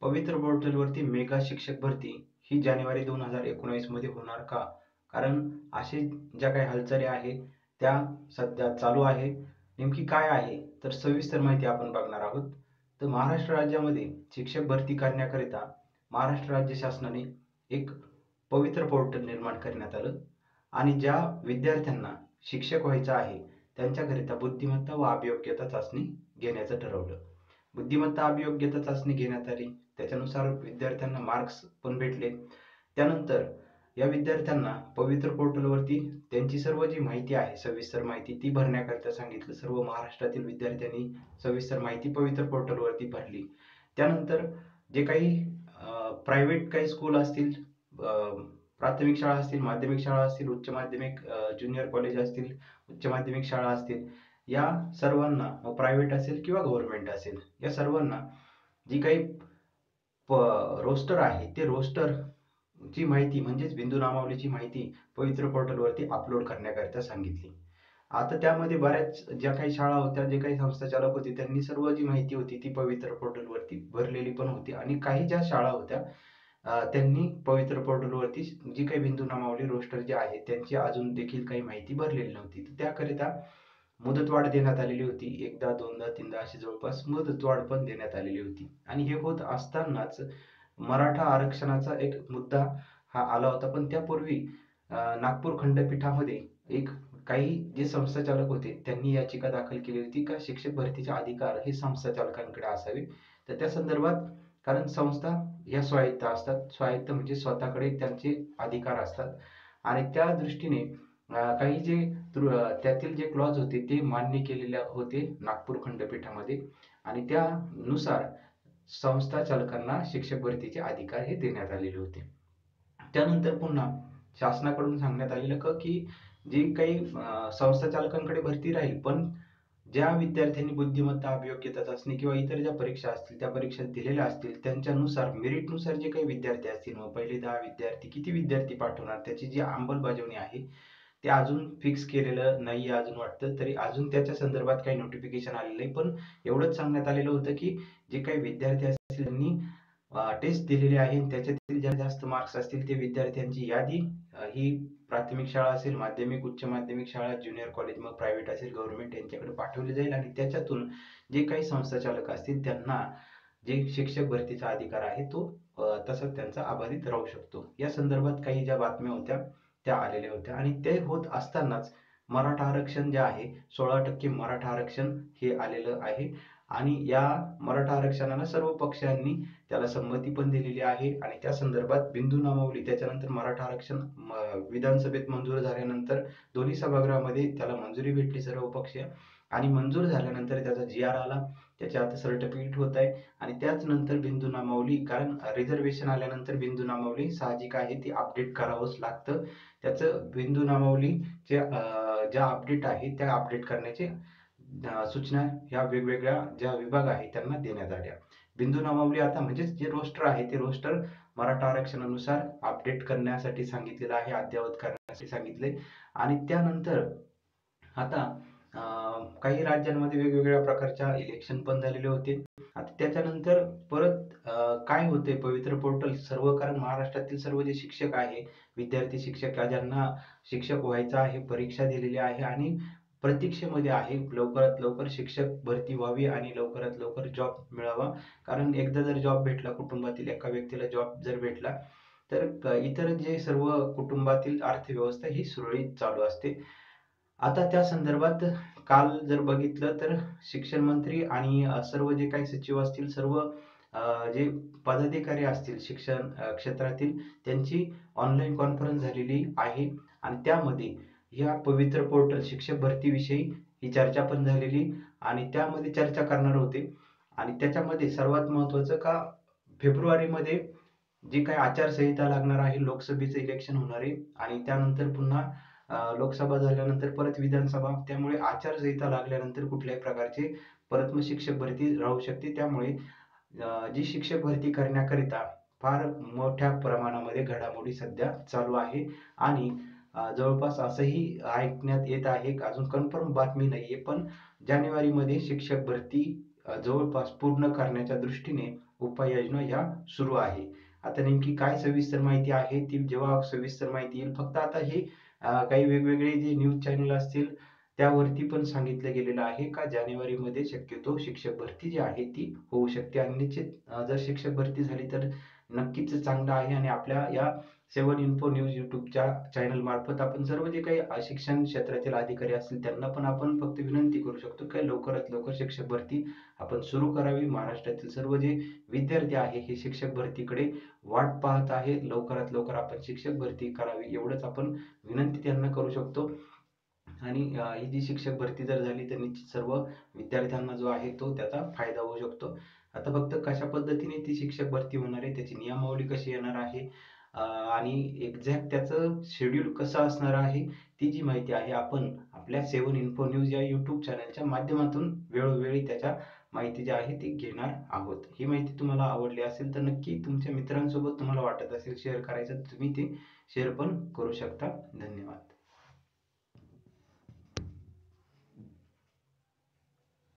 पवित्र पोर्टलवरती मेगा शिक्षक भरती ही जानेवारी 2019 मध्ये होणार का? कारण असे ज्या काही हालचाली आहे त्या सध्या चालू आहे. नेमकी काय आहे तर सविस्तर माहिती आपण बघणार आहोत. तर महाराष्ट्र राज्यामध्ये शिक्षक भरती करण्याकरिता महाराष्ट्र राज्य शासनाने एक पवित्र पोर्टल निर्माण करण्यात आलं आणि ज्या विद्यार्थ्यांना शिक्षक व्हायचं आहे त्यांच्याकरिता बुद्धिमत्ता व अभियोग्यता चाचणी घेण्याचं ठरवलं. बुद्धिमत्ता अभियोग्यता चाचणी घेण्यात आली. त्याच्यानुसार विद्यार्थ्यांना मार्क्स पण भेटले. त्यानंतर या विद्यार्थ्यांना पवित्र पोर्टलवरती त्यांची सर्व जी माहिती आहे सविस्तर माहिती ती भरण्याकरिता सांगितलं. सर्व महाराष्ट्रातील विद्यार्थ्यांनी सविस्तर माहिती पवित्र पोर्टलवरती भरली. त्यानंतर जे काही प्रायव्हेट काही स्कूल असतील, प्राथमिक शाळा असतील, माध्यमिक शाळा असतील, उच्च माध्यमिक ज्युनियर कॉलेज असतील, उच्च माध्यमिक शाळा असतील, या सर्वांना प्रायव्हेट असेल किंवा गव्हर्नमेंट असेल या सर्वांना जी काही रोस्टर आहे ते रोस्टर ची माहिती म्हणजेच बिंदू नामावलीची माहिती पवित्र पोर्टलवरती अपलोड करण्याकरिता सांगितली. आता त्यामध्ये बऱ्याच ज्या काही शाळा होत्या, जे काही संस्थाचालक होते त्यांनी सर्व जी माहिती होती ती पवित्र पोर्टलवरती भरलेली पण होती आणि काही ज्या शाळा होत्या त्यांनी पवित्र पोर्टलवरती जी काही बिंदू नामावली रोस्टर जे आहे त्यांची अजून देखील काही माहिती भरलेली नव्हती. त्याकरिता मुदतवाढ देण्यात आलेली होती. एकदा, दोनदा, तीनदा अशी जवळपास मुदतवाढ पण देण्यात आलेली होती. आणि हे होत असतानाच मराठा आरक्षणाचा एक मुद्दा हा आला होता. पण त्यापूर्वी नागपूर खंडपीठामध्ये एक काही जे संस्थाचालक होते त्यांनी याचिका दाखल केली होती का शिक्षक भरतीचे अधिकार हे संस्थाचालकांकडे असावे. तर त्या संदर्भात कारण संस्था या स्वायत्त असतात, स्वायत्त म्हणजे स्वतःकडे त्यांचे अधिकार असतात आणि त्या दृष्टीने काही जे त्यातील जे क्लॉज होते ते मान्य केलेले होते नागपूर खंडपीठामध्ये आणि त्यानुसार संस्था चालकांना शिक्षक भरतीचे अधिकार हे देण्यात आलेले होते. त्यानंतर पुन्हा शासनाकडून सांगण्यात आलेलं की जी काही संस्था चालकांकडे भरती राहील पण ज्या विद्यार्थ्यांनी बुद्धिमत्ता अभियोग्यता चाचणी किंवा इतर ज्या परीक्षा असतील त्या परीक्षा दिलेल्या असतील त्यांच्यानुसार मेरिटनुसार जे काही विद्यार्थी असतील मग पहिले 10 विद्यार्थी किती विद्यार्थी पाठवणार त्याची जी अंमलबजावणी आहे ते अजून फिक्स केलेलं नाही अजून वाटतं. तरी अजून त्याच्या संदर्भात काही नोटिफिकेशन आलेलं नाही. पण एवढंच सांगण्यात आलेलं होतं की जे काही विद्यार्थी असतील त्यांनी टेस्ट दिलेली आहे त्याच्यातील ज्या जास्त मार्क्स असतील ते विद्यार्थ्यांची यादी ही प्राथमिक शाळा असेल, माध्यमिक, उच्च माध्यमिक शाळा, ज्युनियर कॉलेज मग प्रायव्हेट असेल, गव्हर्नमेंट यांच्याकडे पाठवली जाईल आणि त्याच्यातून जे काही संस्थाचालक असतील त्यांना जे शिक्षक भरतीचा अधिकार आहे तो तसाच त्यांचा अबाधित राहू शकतो. या संदर्भात काही ज्या बातम्या होत्या त्या आलेल्या होत्या आणि ते होत असतानाच मराठा आरक्षण जे आहे 16% मराठा आरक्षण हे आलेलं आहे आणि या मराठा आरक्षणाला सर्व पक्षांनी त्याला संमती पण दिलेली आहे आणि त्या संदर्भात बिंदू नामावली त्याच्यानंतर मराठा आरक्षण विधानसभेत मंजूर झाल्यानंतर दोन्ही सभागृहामध्ये त्याला मंजुरी भेटली सर्व पक्षीय आणि मंजूर झाल्यानंतर त्याचा GR आला, त्याचे आता सर्टिफिकेट होत आहे आणि त्याच नंतर बिंदू नामावली कारण रिझर्वेशन आल्यानंतर बिंदू नामावली साहजिक आहे ती अपडेट करावंच लागतं. त्याचं बिंदू नामावली ज्या अपडेट आहे त्या अपडेट करण्याचे सूचना ह्या वेगवेगळ्या ज्या विभाग आहे त्यांना देण्यात आल्या. बिंदू नामावली आता म्हणजेच जे रोस्टर आहे ते रोस्टर मराठा आरक्षणानुसार अपडेट करण्यासाठी सांगितलेलं आहे, अद्ययावत करण्यासाठी सांगितले आणि त्यानंतर आता काही राज्यांमध्ये वेगवेगळ्या प्रकारच्या इलेक्शन पण झालेले होते. आता त्याच्यानंतर परत काय होते पवित्र पोर्टल सर्व कारण महाराष्ट्रातील सर्व जे शिक्षक आहे विद्यार्थी शिक्षक ज्यांना शिक्षक व्हायचं आहे परीक्षा दिलेली आहे आणि प्रतीक्षेमध्ये आहे लवकरात लवकर शिक्षक भरती व्हावी आणि लवकरात लवकर जॉब मिळावा. कारण एकदा जर जॉब भेटला कुटुंबातील एका व्यक्तीला जॉब जर भेटला तर इतर जे सर्व कुटुंबातील अर्थव्यवस्था ही सुरळीत चालू असते. आता त्या संदर्भात काल जर बघितलं तर शिक्षण मंत्री आणि सर्व जे काही सचिव असतील सर्व जे पदाधिकारी असतील शिक्षण क्षेत्रातील त्यांची ऑनलाईन कॉन्फरन्स झालेली आहे आणि त्यामध्ये या पवित्र पोर्टल शिक्षक भरतीविषयी ही चर्चा पण झालेली आणि त्यामध्ये चर्चा करणार होते आणि त्याच्यामध्ये सर्वात महत्त्वाचं का फेब्रुवारीमध्ये जी काही आचारसंहिता लागणार आहे लोकसभेचं इलेक्शन होणार आहे आणि त्यानंतर पुन्हा लोकसभा झाल्यानंतर परत विधानसभा त्यामुळे आचारसंहिता लागल्यानंतर कुठल्याही प्रकारचे परत मग शिक्षक भरती राहू शकते. त्यामुळे जी शिक्षक भरती करण्याकरिता फार मोठ्या प्रमाणामध्ये घडामोडी सध्या चालू आहे आणि जवळपास असंही ऐकण्यात येत आहे अजून कन्फर्म बातमी नाहीये पण जानेवारीमध्ये शिक्षक भरती जवळपास पूर्ण करण्याच्या दृष्टीने उपाययोजना ह्या सुरू आहे. आता नेमकी काय सविस्तर माहिती आहे ती जेव्हा सविस्तर माहिती येईल, फक्त आता हे काही वेगवेगळे जे न्यूज चॅनल असतील त्यावरती पण सांगितलं गेलेलं आहे का जानेवारीमध्ये शक्यतो शिक्षक भरती जी आहे ती होऊ शकते आणि निश्चित जर शिक्षक भरती झाली तर नक्कीच चांगलं आहे. आणि आपल्या या 7 इन्फो न्यूज यूट्यूबच्या चॅनल मार्फत आपण सर्व जे काही शिक्षण क्षेत्रातील अधिकारी असतील त्यांना पण आपण फक्त विनंती करू शकतो की लवकरात लवकर शिक्षक भरती आपण सुरू करावी. महाराष्ट्रातील सर्व जे विद्यार्थी आहे हे शिक्षक भरतीकडे वाट पाहत आहे. लवकरात लवकर आपण शिक्षक भरती करावी एवढंच आपण विनंती त्यांना करू शकतो. आणि ही जी शिक्षक भरती जर झाली तर निश्चित सर्व विद्यार्थ्यांना जो आहे तो त्याचा फायदा होऊ शकतो. आता फक्त कशा पद्धतीने ती शिक्षक भरती होणार आहे, त्याची नियमावली कशी येणार आहे आणि एक्झॅक्ट त्याचं शेड्यूल कसं असणार आहे, ती जी माहिती आहे आपण आपल्या 7 इन्फो न्यूज या यूट्यूब चॅनलच्या माध्यमातून वेळोवेळी त्याच्या माहिती जी आहे ती घेणार आहोत. ही माहिती तुम्हाला आवडली असेल तर नक्की तुमच्या मित्रांसोबत तुम्हाला वाटत असेल शेअर करायचं, तुम्ही ते शेअर पण करू शकता. धन्यवाद.